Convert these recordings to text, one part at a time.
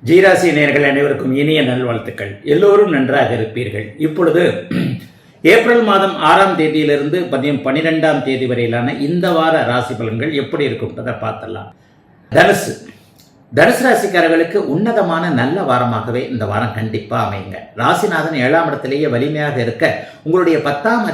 ஜீராசி நேயர்கள் அனைவருக்கும் இனிய நல்வாழ்த்துக்கள். எல்லோரும் நன்றாக இருப்பீர்கள். இப்பொழுது ஏப்ரல் மாதம் 6ஆம் தேதியிலிருந்து 12ஆம் தேதி வரையிலான இந்த வார ராசி பலன்கள் எப்படி இருக்கும் பார்த்தலாம். தனுசு ராசிக்காரர்களுக்கு உன்னதமான நல்ல வாரமாகவே இந்த வாரம் கண்டிப்பா அமையுங்க. ராசிநாதன் 7ஆம் இடத்திலேயே வலிமையாக இருக்க உங்களுடைய 10ஆம்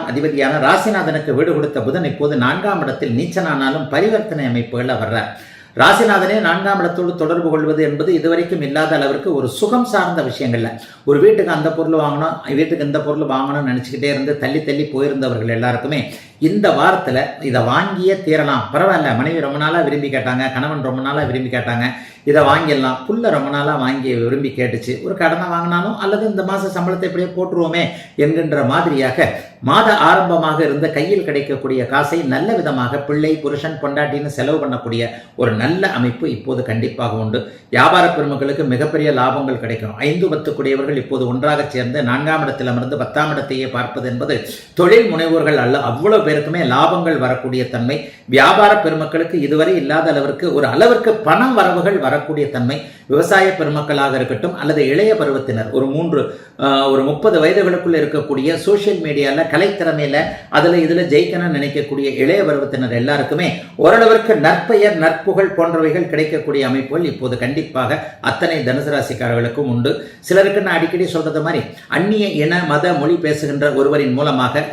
அதிபதியான ராசிநாதனுக்கு வீடு கொடுத்த புதன் இப்போது 4ஆம் இடத்தில் நீச்சனானாலும் பரிவர்த்தனை அமைப்புகள் வர்றார். ராசிநாதனே 4ஆம் இடத்தோடு தொடர்பு கொள்வது என்பது இதுவரைக்கும் இல்லாத அளவிற்கு ஒரு சுகம் சார்ந்த விஷயங்கள்ல ஒரு வீட்டுக்கு அந்த பொருள் வாங்கணும், வீட்டுக்கு இந்த பொருள் வாங்கணும்னு நினச்சிக்கிட்டே இருந்து தள்ளி போயிருந்தவர்கள் எல்லாருக்குமே இந்த வாரத்தில் இதை வாங்கியே தீரலாம். பரவாயில்ல, மனைவி ரொம்ப நாளாக விரும்பி கேட்டாங்க, கணவன் ரொம்ப நாளாக விரும்பி கேட்டாங்க, இதை வாங்கிடலாம், புள்ள ரொம்ப நாளாக வாங்கி விரும்பி கேட்டுச்சு, ஒரு கடனை வாங்கினாலும் அல்லது இந்த மாத சம்பளத்தை இப்படியே போட்டுருவோமே என்கின்ற மாதிரியாக மாத ஆரம்பமாக இருந்த கையில் கிடைக்கக்கூடிய காசை நல்ல விதமாக பிள்ளை, புருஷன், பொண்டாட்டின்னு செலவு பண்ணக்கூடிய ஒரு நல்ல அமைப்பு இப்போது கண்டிப்பாக உண்டு. வியாபார பெருமக்களுக்கு மிகப்பெரிய லாபங்கள் கிடைக்கும். 5-10 கூடியவர்கள் இப்போது ஒன்றாக சேர்ந்து 4ஆம் இடத்தில் அமர்ந்து 10ஆம் இடத்தையே பார்ப்பது என்பது தொழில் முனைவோர்கள் அல்ல அவ்வளவு பேருக்குமே லாபங்கள் வரக்கூடிய தன்மை. வியாபார பெருமக்களுக்கு இதுவரை இல்லாத அளவிற்கு ஒரு அளவிற்கு பணம் வரவுகள் வரக்கூடிய தன்மை. விவசாய பெருமக்களாக இருக்கட்டும் அல்லது இளைய பருவத்தினர் ஒரு 30 வயதுகளுக்குள்ள இருக்கக்கூடிய சோசியல் மீடியாவில் கலைத்திறமையில இதில் ஜெயிக்கணும்னு நினைக்கக்கூடிய இளைய பருவத்தினர் எல்லாருக்குமே ஓரளவிற்கு நற்பெயர், நற்புகழ் போன்றவைகள் கிடைக்கக்கூடிய அமைப்புகள் இப்போது கண்டிப்பாக அத்தனை தனுசு ராசிக்காரர்களுக்கும் உண்டு. சிலருக்கு நான் அடிக்கடி சொல்றது மாதிரி அந்நிய இன மத மொழி பேசுகின்ற ஒருவரின் மூலமாக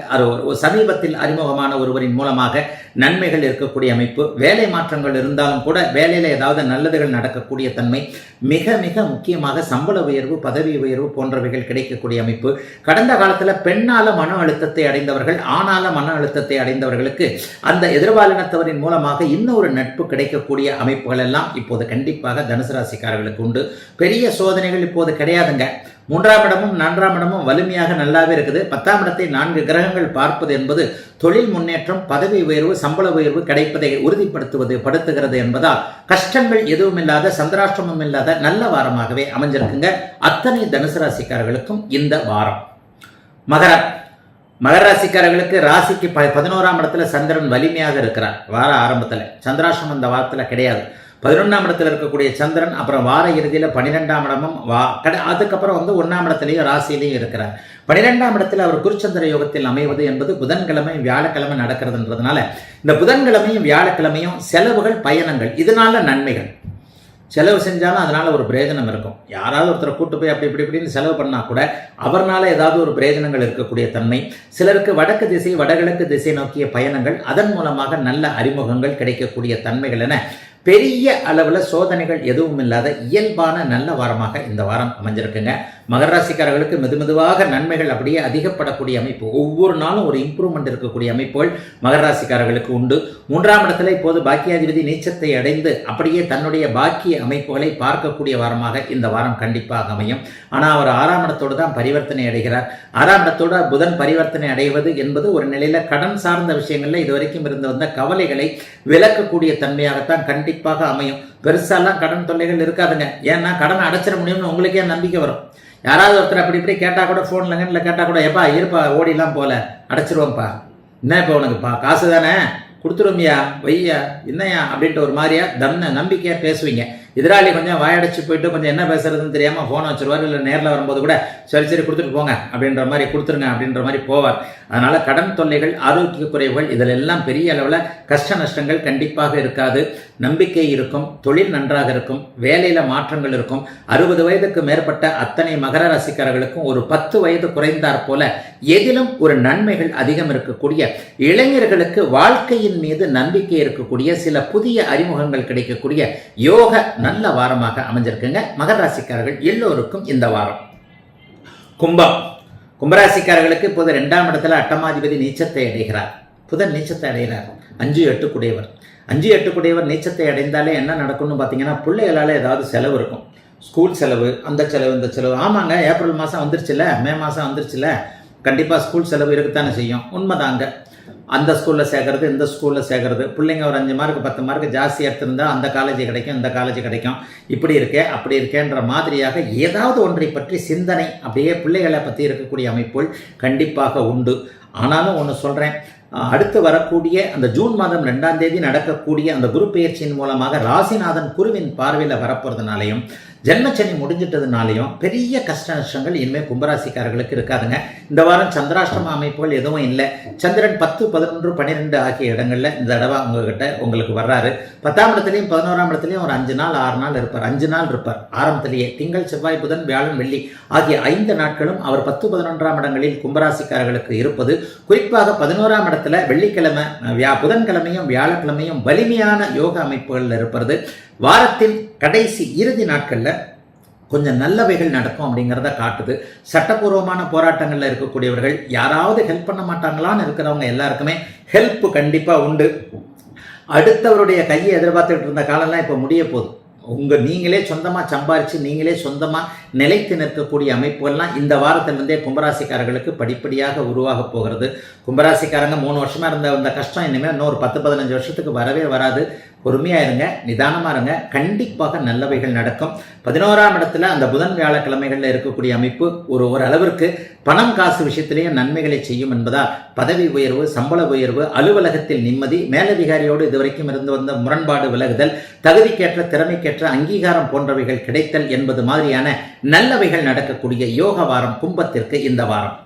சமீபத்தில் அறிமுகமான ஒருவரின் மூலமாக நன்மைகள் இருக்கக்கூடிய அமைப்பு. வேலை மாற்றங்கள் இருந்தாலும் கூட வேலையில் ஏதாவது நல்லதுகள் நடக்கக்கூடிய தன்மை. மிக மிக முக்கியமாக சம்பள உயர்வு, பதவி உயர்வு போன்றவைகள் கிடைக்கக்கூடிய அமைப்பு. கடந்த காலத்தில் பெண்ணால மன அழுத்தத்தை அடைந்தவர்கள், ஆனால மன அழுத்தத்தை அடைந்தவர்களுக்கு அந்த எதிர்பாலினத்தவரின் மூலமாக இன்னொரு நட்பு கிடைக்கக்கூடிய அமைப்புகள் எல்லாம் இப்போது கண்டிப்பாக தனுசு ராசிக்காரர்களுக்கு உண்டு. பெரிய சோதனைகள் இப்போது கிடையாதுங்க. 3ஆம் இடமும் 4ஆம் இடமும் வலிமையாக நல்லாவே இருக்குது. 10ஆம் இடத்தை 4 கிரகங்கள் பார்ப்பது என்பது தொழில் முன்னேற்றம், பதவி உயர்வு, சம்பள உயர்வு கிடைப்பதை படுத்துகிறது என்பதால் கஷ்டங்கள் எதுவும் இல்லாத, சந்திராஷ்டமம் இல்லாத நல்ல வாரமாகவே அமைஞ்சிருக்குங்க அத்தனை தனுசு ராசிக்காரர்களுக்கும் இந்த வாரம். மகர ராசிக்காரர்களுக்கு ராசிக்கு 11ஆம் இடத்துல சந்திரன் வலிமையாக இருக்கிறார். வார ஆரம்பத்தில் சந்திராஷ்டமம் இந்த வாரத்தில் கிடையாது. 11ஆம் இடத்துல இருக்கக்கூடிய சந்திரன் அப்புறம் வார இறுதியில் 12ஆம் இடமும் அதுக்கப்புறம் 1ஆம் இடத்துலையும் ராசியிலையும் இருக்கிறார். 12ஆம் இடத்துல அவர் குருச்சந்திர யோகத்தில் அமைவது என்பது புதன்கிழமை வியாழக்கிழமை நடக்கிறதுன்றதுனால இந்த புதன்கிழமையும் வியாழக்கிழமையும் செலவுகள், பயணங்கள், இதனால நன்மைகள். செலவு செஞ்சாலும் அதனால ஒரு பிரயோஜனம் இருக்கும். யாராவது ஒருத்தரை கூட்டு போய் அப்படி இப்படின்னு செலவு பண்ணா கூட அவர்னால ஏதாவது ஒரு பிரயோஜனங்கள் இருக்கக்கூடிய தன்மை. சிலருக்கு வடக்கு திசை, வடகிழக்கு திசை நோக்கிய பயணங்கள், அதன் மூலமாக நல்ல அறிமுகங்கள் கிடைக்கக்கூடிய தன்மைகள் என பெரிய அளவில் சோதனைகள் எதுவும் இல்லாத இயல்பான நல்ல வாரமாக இந்த வாரம் அமைஞ்சிருக்குங்க. மகர ராசிக்காரர்களுக்கு மெதுமெதுவாக நன்மைகள் அப்படியே அதிகப்படக்கூடிய அமைப்பு. ஒவ்வொரு நாளும் ஒரு இம்ப்ரூவ்மெண்ட் இருக்கக்கூடிய அமைப்புகள் மகர ராசிக்காரர்களுக்கு உண்டு. 3ஆம் இடத்துல இப்போது பாக்கியாதிபதி நீச்சத்தை அடைந்து அப்படியே தன்னுடைய பாக்கிய அமைப்புகளை பார்க்கக்கூடிய வாரமாக இந்த வாரம் கண்டிப்பாக அமையும். ஆனால் அவர் 6ஆம் இடத்தோடு தான் பரிவர்த்தனை அடைகிறார். 6ஆம் இடத்தோடு புதன் பரிவர்த்தனை அடைவது என்பது ஒரு நிலையில கடன் சார்ந்த விஷயங்கள்ல இதுவரைக்கும் இருந்து வந்த கவலைகளை விலக்கக்கூடிய தன்மையாகத்தான் கண்டிப்பாக அமையும். பெருசாலாம் கடன் தொல்லைகள் இருக்காதுங்க. ஏன்னா கடனை அடைச்சிட முடியும்னு உங்களுக்கே நம்பிக்கை வரும். யாராவது ஒருத்தர் அப்படி இப்படி கேட்டால் கூட ஃபோனில் கேட்டால் கூட எப்பா இருப்பா ஓடிலாம் போல அடைச்சிருவோம்ப்பா, என்ன இப்போ உனக்குப்பா காசு தானே கொடுத்துருமியா வையா என்னையா அப்படின்ட்டு ஒரு மாதிரியா நம்பிக்கையாக பேசுவீங்க. எதிராளி கொஞ்சம் வாயடைச்சு போயிட்டு கொஞ்சம் என்ன பேசுறதுன்னு தெரியாமல் ஃபோனை வச்சுருவார். இல்லை நேரில் வரும்போது கூட சரி கொடுத்துட்டு போங்க அப்படின்ற மாதிரி, கொடுத்துருங்க அப்படின்ற மாதிரி போவார். அதனால் கடன் தொல்லைகள், ஆரோக்கிய குறைவுகள் இதில் எல்லாம் பெரிய அளவில் கஷ்ட நஷ்டங்கள் கண்டிப்பாக இருக்காது. நம்பிக்கை இருக்கும், தொழில் நன்றாக இருக்கும், வேலையில் மாற்றங்கள் இருக்கும். 60 வயதுக்கு மேற்பட்ட அத்தனை மகர ராசிக்காரர்களுக்கும் ஒரு 10 வயது குறைந்தாற் போல எதிலும் ஒரு நன்மைகள் அதிகம் இருக்கக்கூடிய, இளைஞர்களுக்கு வாழ்க்கையின் மீது நம்பிக்கை இருக்கக்கூடிய, சில புதிய அறிமுகங்கள் கிடைக்கக்கூடிய யோக நல்ல வாரமாக அமைஞ்சிருக்குங்க மகர ராசிக்காரர்கள் எல்லோருக்கும் இந்த வாரம். கும்பராசிக்காரர்களுக்கு இப்போது 2ஆம் இடத்துல அட்டமாதிபதி நீச்சத்தை அடைகிறார். புதன் நீச்சத்தை அடைகிறார். 5-8 கூடியவர். 5-8 கூடியவர் நீச்சத்தை அடைந்தாலே என்ன நடக்கும்னு பார்த்தீங்கன்னா பிள்ளைகளால் ஏதாவது செலவு இருக்கும். ஸ்கூல் செலவு, அந்த செலவு, இந்த செலவு. ஆமாங்க, ஏப்ரல் மாதம் வந்துருச்சுல, மே மாதம் வந்துருச்சுல, கண்டிப்பாக ஸ்கூல் செலவு இருக்குத்தானே செய்யும். உண்மைதாங்க. அந்த ஸ்கூலில் சேர்க்கறது, இந்த ஸ்கூலில் சேர்க்கறது, பிள்ளைங்க ஒரு 5 மார்க் 10 மார்க் ஜாஸ்தி எடுத்திருந்தா அந்த காலேஜ் கிடைக்கும், இந்த காலேஜ் கிடைக்கும், இப்படி இருக்கே அப்படி இருக்கேன்ற மாதிரியாக ஏதாவது ஒன்றை பற்றி சிந்தனை அப்படியே பிள்ளைகளை பற்றி இருக்கக்கூடிய அமைப்புகள் கண்டிப்பாக உண்டு. ஆனாலும் ஒன்று சொல்கிறேன், அடுத்து வரக்கூடிய அந்த ஜூன் மாதம் 2ஆம் தேதி நடக்கக்கூடிய அந்த குரு பெயர்ச்சியின் மூலமாக ராசிநாதன் குருவின் பார்வையில் வரப்போறதுனாலையும் ஜென்மச்சனி முடிஞ்சிட்டதுனாலையும் பெரிய கஷ்ட நஷ்டங்கள் இனிமேல் கும்பராசிக்காரர்களுக்கு இருக்காதுங்க. இந்த வாரம் சந்திராஷ்டம அமைப்புகள் எதுவும் இல்லை. சந்திரன் 10, 11, 12 ஆகிய இடங்களில் இந்த தடவை உங்களுக்கு வர்றாரு. 10ஆம் இடத்துலையும் 11ஆம் இடத்துலையும் ஒரு 5 நாள் 6 நாள் இருப்பார். 5 நாள் இருப்பார் ஆரம்பத்திலேயே. திங்கள், செவ்வாய், புதன், வியாழன், வெள்ளி ஆகிய 5 நாட்களும் அவர் 10, 11ஆம் இடங்களில் கும்பராசிக்காரர்களுக்கு இருப்பது, குறிப்பாக 11ஆம் இடத்துல வெள்ளிக்கிழமை, புதன்கிழமையும் வியாழக்கிழமையும் வலிமையான யோக அமைப்புகளில் இருப்பது, வாரத்தின் கடைசி இறுதி நாட்களில் கொஞ்சம் நல்லவைகள் நடக்கும் அப்படிங்கிறத காட்டுது. சட்டப்பூர்வமான போராட்டங்களில் இருக்கக்கூடியவர்கள், யாராவது ஹெல்ப் பண்ண மாட்டாங்களான்னு இருக்கிறவங்க எல்லாருக்குமே ஹெல்ப் கண்டிப்பாக உண்டு. அடுத்தவருடைய கையை எதிர்பார்த்துட்டு இருந்த காலம்லாம் இப்போ முடிய போகுது. நீங்களே சொந்தமாக சம்பாரித்து நீங்களே சொந்தமாக நிலைத்து நிற்கக்கூடிய அமைப்புகள்லாம் இந்த வாரத்திலிருந்தே கும்பராசிக்காரர்களுக்கு படிப்படியாக உருவாக போகிறது. கும்பராசிக்காரங்க 3 வருஷமாக இருந்த அந்த கஷ்டம் இனிமேல் இன்னொரு 10, 15 வருஷத்துக்கு வரவே வராது. பொறுமையாக இருங்க, நிதானமாக இருங்க, கண்டிப்பாக நல்லவைகள் நடக்கும். 11ஆம் இடத்துல அந்த புதன் வியாழக்கிழமைகளில் இருக்கக்கூடிய அமைப்பு ஒரு அளவிற்கு பணம் காசு விஷயத்திலேயே நன்மைகளை செய்யும் என்பதால் பதவி உயர்வு, சம்பள உயர்வு, அலுவலகத்தில் நிம்மதி, மேலதிகாரியோடு இதுவரைக்கும் இருந்து வந்த முரண்பாடு விலகுதல், தகுதிக்கேற்ற திறமைக்கேற்ற அங்கீகாரம் போன்றவைகள் கிடைத்தல் என்பது மாதிரியான நல்லவைகள் நடக்கக்கூடிய யோக வாரம் கும்பத்திற்கு இந்த வாரம்.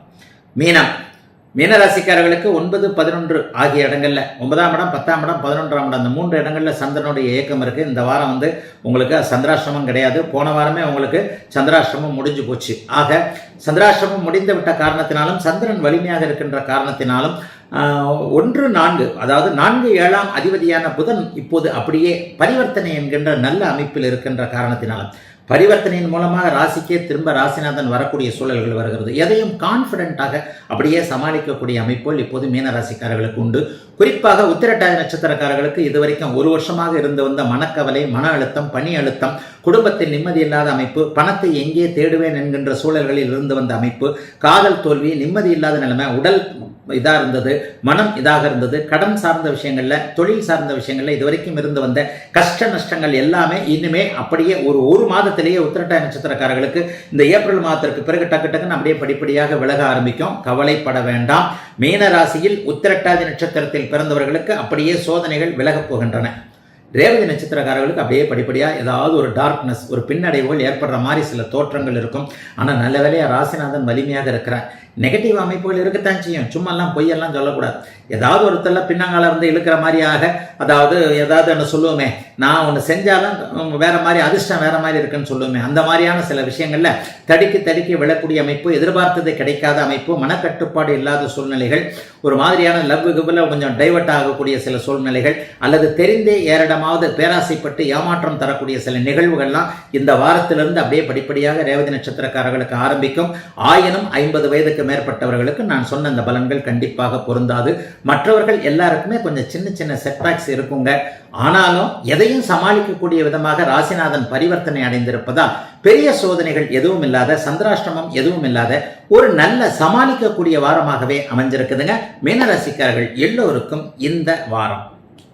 மீனராசிக்காரர்களுக்கு 9, 11 ஆகிய இடங்களில் 9ஆம் இடம், 10ஆம் இடம், 11ஆம் இடம், அந்த 3 இடங்களில் சந்திரனுடைய இயக்கம் இருக்குது. இந்த வாரம் உங்களுக்கு சந்திராஷ்டிரமம் கிடையாது. போன வாரமே உங்களுக்கு சந்திராஷ்டிரமம் முடிஞ்சு போச்சு. ஆக சந்திராஷ்டிரமம் முடிந்து விட்ட காரணத்தினாலும் சந்திரன் வலிமையாக இருக்கின்ற காரணத்தினாலும் 1, 4 அதாவது 4, 7ஆம் அதிபதியான புதன் இப்போது அப்படியே பரிவர்த்தனை என்கின்ற நல்ல அமைப்பில் இருக்கின்ற காரணத்தினாலும் பரிவர்த்தனையின் மூலமாக ராசிக்கே திரும்ப ராசிநாதன் வரக்கூடிய சூழல்கள் வருகிறது. எதையும் கான்ஃபிடென்ட்டாக அப்படியே சமாளிக்கக்கூடிய அமைப்புகள் இப்போது மீனராசிக்காரர்களுக்கு உண்டு. குறிப்பாக உத்திரட்டாதி நட்சத்திரக்காரர்களுக்கு இதுவரைக்கும் 1 வருஷமாக இருந்து வந்த மனக்கவலை, மன அழுத்தம், பணி அழுத்தம், குடும்பத்தில் நிம்மதி இல்லாத அமைப்பு, பணத்தை எங்கே தேடுவேன் என்கின்ற சூழல்களில் இருந்து வந்த அமைப்பு, காதல் தோல்வி, நிம்மதி இல்லாத நிலைமை, உடல் இதாக இருந்தது, மனம் இதாக இருந்தது, கடன் சார்ந்த விஷயங்களில், தொழில் சார்ந்த விஷயங்களில் இதுவரைக்கும் இருந்து வந்த கஷ்ட நஷ்டங்கள் எல்லாமே இனிமே அப்படியே ஒரு மாதத்திலேயே உத்திரட்டாதி நட்சத்திரக்காரர்களுக்கு இந்த ஏப்ரல் மாதத்திற்கு பிறகு டக்குன்னு அப்படியே படிப்படியாக விலக ஆரம்பிக்கும். கவலைப்பட வேண்டாம். மீன ராசியில் உத்திரட்டாதி நட்சத்திரத்தில் பிறந்தவர்களுக்கு அப்படியே சோதனைகள் விலகப் போகின்றன. ரேவதி நட்சத்திரக்காரர்களுக்கு அப்படியே படிப்படியாக ஏதாவது ஒரு டார்க்னஸ், ஒரு பின்னடைவுகள் ஏற்படுற மாதிரி சில தோற்றங்கள் இருக்கும். ஆனால் நல்ல வேளையாக ராசிநாதன் வலிமையாக இருக்கிறார். நெகட்டிவ் அமைப்புகள் இருக்கத்தான் செய்யும். சும்மாலாம் பொய்யெல்லாம் சொல்லக்கூடாது. ஏதாவது ஒருத்தர பின்னாங்கால இருந்து இழுக்கிற மாதிரியாக, அதாவது ஏதாவது ஒன்று சொல்லுவோமே, நான் ஒன்று செஞ்சாலும் வேற மாதிரி அதிர்ஷ்டம் வேற மாதிரி இருக்குன்னு சொல்லுவோமே, அந்த மாதிரியான சில விஷயங்களில் தடுக்கி விழக்கூடிய அமைப்பு, எதிர்பார்த்தது கிடைக்காத அமைப்பு, மனக்கட்டுப்பாடு இல்லாத சூழ்நிலைகள், ஒரு மாதிரியான லவ்வில் கொஞ்சம் டைவர்ட் ஆகக்கூடிய சில சூழ்நிலைகள், அல்லது தெரிந்தே ஏறிடமாவது பேராசைப்பட்டு ஏமாற்றம் தரக்கூடிய சில நிகழ்வுகள்லாம் இந்த வாரத்திலிருந்து அப்படியே படிப்படியாக ரேவதி நட்சத்திரக்காரர்களுக்கு ஆரம்பிக்கும். ஆயினும் 50 வயதுக்கு மேற்பட்டவர்களுக்கு நான் சொன்ன அந்த பலன்கள் கண்டிப்பாக பொருந்தாது. மற்றவர்கள் எல்லாருக்குமே கொஞ்சம் சின்ன செட்பேக்ஸ் இருக்குங்க. ஆனாலும் எதையும் சமாளிக்கக்கூடிய விதமாக ராசிநாதன் பரிவர்த்தனை அடைந்திருப்பதால் பெரிய சோதனைகள் எதுவும் இல்லாத, சந்திராஷ்டிரமம் எதுவும் இல்லாத ஒரு நல்ல சமாளிக்கக்கூடிய வாரமாகவே அமைஞ்சிருக்குதுங்க மீனராசிக்காரர்கள் எல்லோருக்கும் இந்த வாரம்.